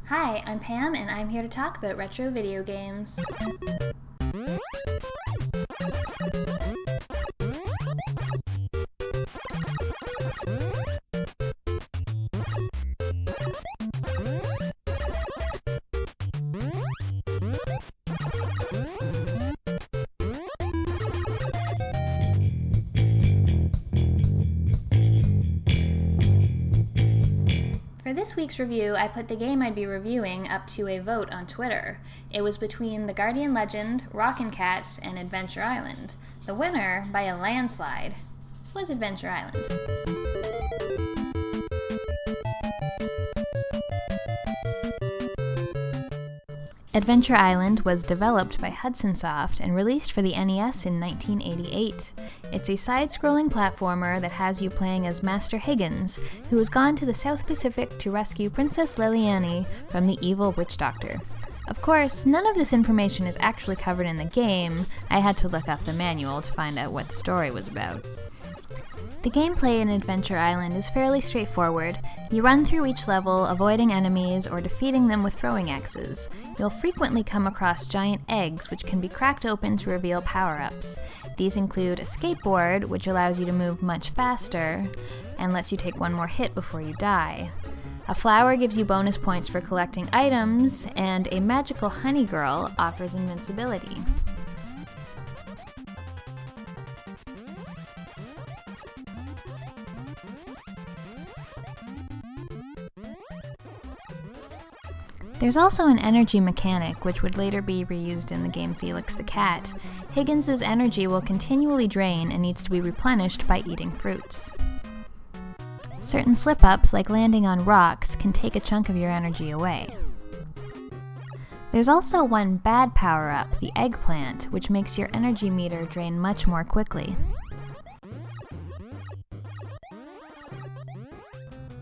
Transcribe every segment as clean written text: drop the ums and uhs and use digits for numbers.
Hi, I'm Pam, and I'm here to talk about retro video games. For this week's review, I put the game I'd be reviewing up to a vote on Twitter. It was between The Guardian Legend, Rockin' Cats, and Adventure Island. The winner, by a landslide, was Adventure Island. Adventure Island was developed by Hudson Soft and released for the NES in 1988. It's a side-scrolling platformer that has you playing as Master Higgins, who has gone to the South Pacific to rescue Princess Liliane from the evil witch doctor. Of course, none of this information is actually covered in the game. I had to look up the manual to find out what the story was about. The gameplay in Adventure Island is fairly straightforward. You run through each level, avoiding enemies or defeating them with throwing axes. You'll frequently come across giant eggs, which can be cracked open to reveal power-ups. These include a skateboard, which allows you to move much faster and lets you take one more hit before you die. A flower gives you bonus points for collecting items, and a magical honey girl offers invincibility. There's also an energy mechanic, which would later be reused in the game Felix the Cat. Higgins' energy will continually drain and needs to be replenished by eating fruits. Certain slip-ups, like landing on rocks, can take a chunk of your energy away. There's also one bad power-up, the eggplant, which makes your energy meter drain much more quickly.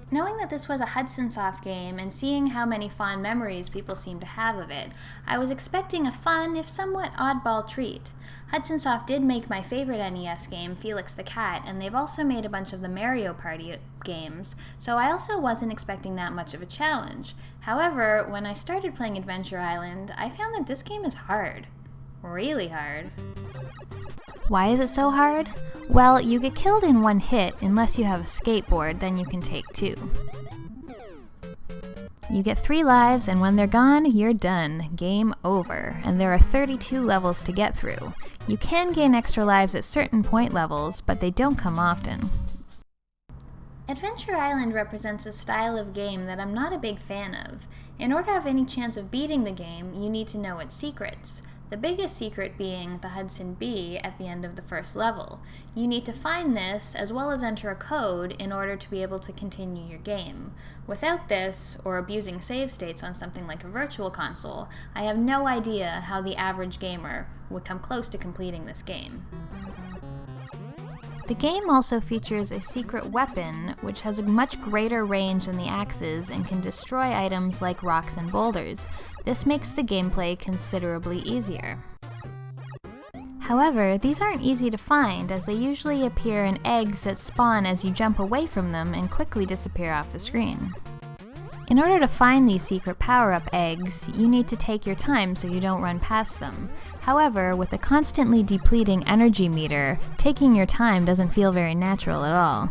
Knowing that this was a Hudson Soft game and seeing how many fond memories people seem to have of it, I was expecting a fun, if somewhat oddball treat. Hudson Soft did make my favorite NES game, Felix the Cat, and they've also made a bunch of the Mario Party games, so I also wasn't expecting that much of a challenge. However, when I started playing Adventure Island, I found that this game is hard. Really hard. Why is it so hard? Well, you get killed in one hit unless you have a skateboard, then you can take 2. You get 3 lives, and when they're gone, you're done. Game over. And there are 32 levels to get through. You can gain extra lives at certain point levels, but they don't come often. Adventure Island represents a style of game that I'm not a big fan of. In order to have any chance of beating the game, you need to know its secrets. The biggest secret being the Hudson Bee at the end of the first level. You need to find this, as well as enter a code, in order to be able to continue your game. Without this, or abusing save states on something like a virtual console, I have no idea how the average gamer would come close to completing this game. The game also features a secret weapon, which has a much greater range than the axes and can destroy items like rocks and boulders. This makes the gameplay considerably easier. However, these aren't easy to find, as they usually appear in eggs that spawn as you jump away from them and quickly disappear off the screen. In order to find these secret power-up eggs, you need to take your time so you don't run past them. However, with a constantly depleting energy meter, taking your time doesn't feel very natural at all.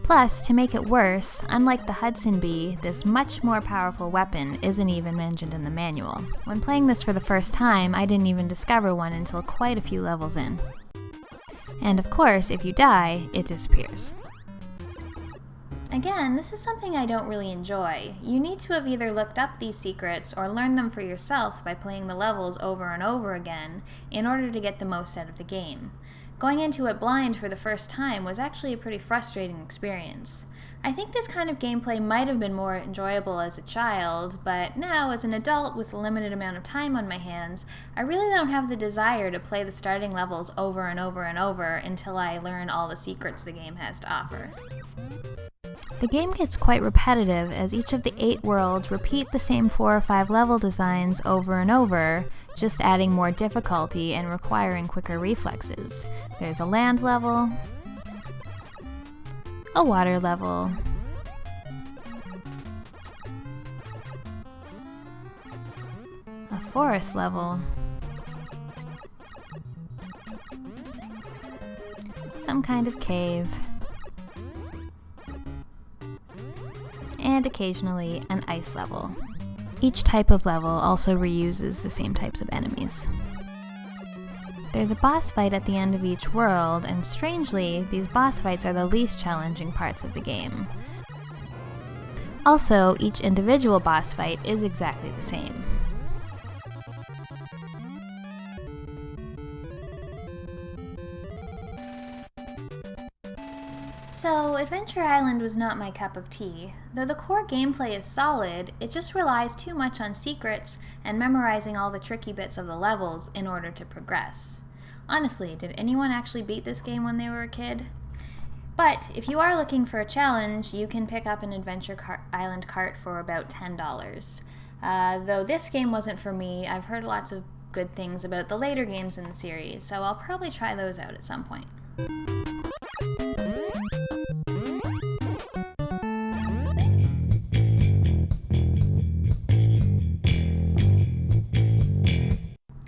Plus, to make it worse, unlike the Hudson Bee, this much more powerful weapon isn't even mentioned in the manual. When playing this for the first time, I didn't even discover one until quite a few levels in. And of course, if you die, it disappears. Again, this is something I don't really enjoy. You need to have either looked up these secrets or learned them for yourself by playing the levels over and over again in order to get the most out of the game. Going into it blind for the first time was actually a pretty frustrating experience. I think this kind of gameplay might have been more enjoyable as a child, but now, as an adult with a limited amount of time on my hands, I really don't have the desire to play the starting levels over and over and over until I learn all the secrets the game has to offer. The game gets quite repetitive, as each of the 8 worlds repeat the same 4 or 5 level designs over and over, just adding more difficulty and requiring quicker reflexes. There's a land level, a water level, forest level. Some kind of cave. And occasionally an ice level. Each type of level also reuses the same types of enemies. There's a boss fight at the end of each world, and strangely, these boss fights are the least challenging parts of the game. Also, each individual boss fight is exactly the same. So, Adventure Island was not my cup of tea. Though the core gameplay is solid, it just relies too much on secrets and memorizing all the tricky bits of the levels in order to progress. Honestly, did anyone actually beat this game when they were a kid? But if you are looking for a challenge, you can pick up an Adventure Island cart for about $10. Though this game wasn't for me, I've heard lots of good things about the later games in the series, so I'll probably try those out at some point.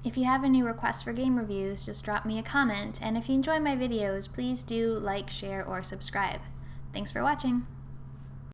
If you have any requests for game reviews, just drop me a comment, and if you enjoy my videos, please do like, share, or subscribe. Thanks for watching!